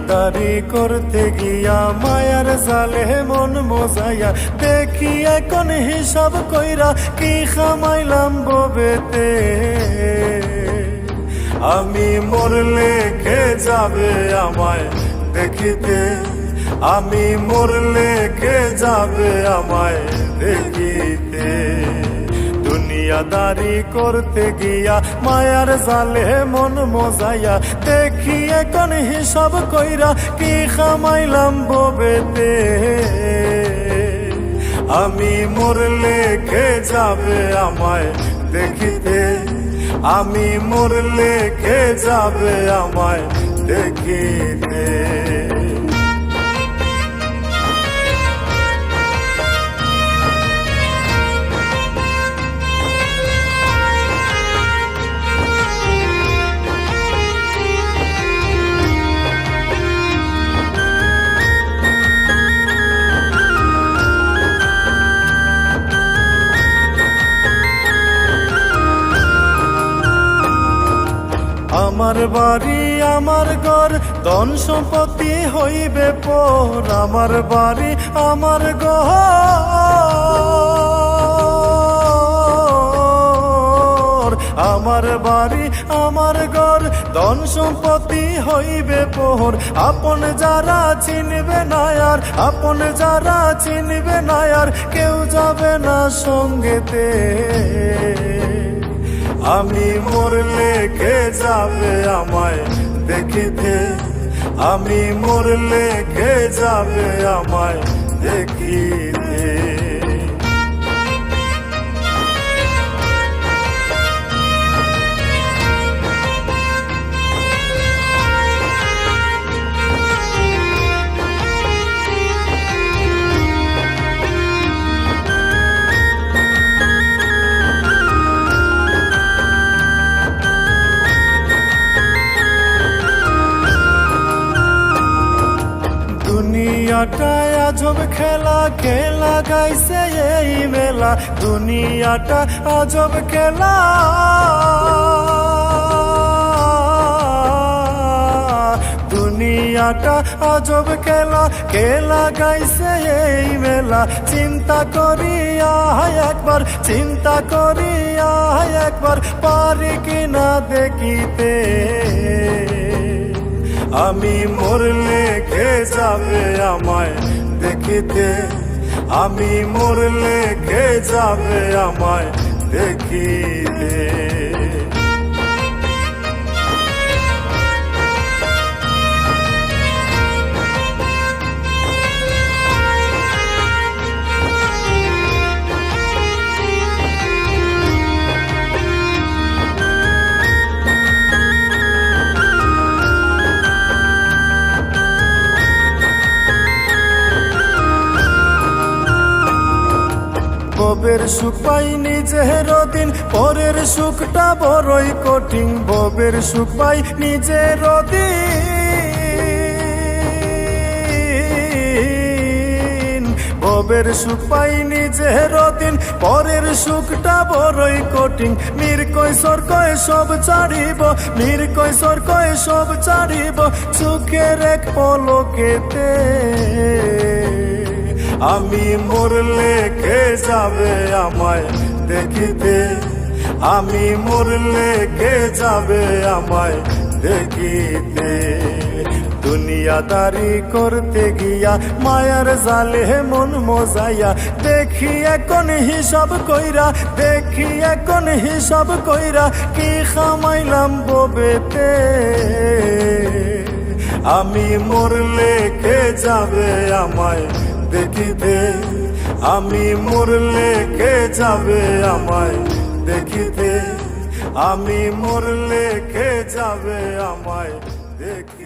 দুনিয়াদারি করতে গিয়া মায়ার জালে মন মজাইয়া দেখি এখন হিসাব কইরা কি খামাইলাম ববেতে। আমি মরলে কে যাবে আমায় দেখিতে, আমি মরলে কে যাবে আমায় দেখিতে। দুনিয়াদারি করতে গিয়া মায়ার জালে মন মজাইয়া দেখি এখন হিসাব কইরা কি খামাইলাম ববেতে। আমি মরলে কে যাবে আমায় দেখিতে, আমি মরলে কে যাবে আমায় দেখিতে। আমার বাড়ি আমার ঘর ধন সম্পত্তি হইবে পর, আমার বাড়ি আমার ঘর, আমার বাড়ি আমার ঘর ধন সম্পত্তি হইবে পর। আপন যারা চিনবে না আর, আপন যারা চিনবে না আর, কেউ যাবে না সঙ্গেতে। আমি মরলে কে যাবে আমায় দেখিতে, আমি মরলে কে যাবে আমায় দেখিতে। দুনিয়াটায় আজব খেলা, খেলা গাইছে এই মেলা। দুনিয়াটা আজব খেলা, দুনিয়াটা আজব খেলা, খেলা গাইছে এই মেলা। চিন্তা করিয়া একবার, চিন্তা করিয়া একবার, পারি কিনা দেখিতে। আমি মরলে কে যাবে আমায় দেখিতে, আমি মরলে কে যাবে আমায় দেখিতে। ববের সুখ পাই নিজের দিন, পরের সুখটা বড়ই কঠিন। ববের সুখ পাই নিজের দিন, ববের সুখ পাই নিজের দিন, পরের সুখটা বড়ই কঠিন। মীর কৈশোর কয়ে সব ছাড়িব, মীর কৈশোর কয়ে সব ছাড়িব, সুখের এক পলকেতে। আমি মরলে কে যাবে আমায় দেখিতে, আমি মরলে কে যাবে আমায় দেখিতে। দুনিয়াদারি করতে গিয়া মায়ার জালে মন মজাইয়া দেখি এখন হিসাব কইরা, দেখি এখন হিসাব কইরা কি খামাইলাম ববেতে। আমি মরলে কে যাবে আমায় দেখিতে, আমি মরলে কে যাবে আমায় দেখিতে, আমি মরলে কে যাবে আমায় দেখিতে।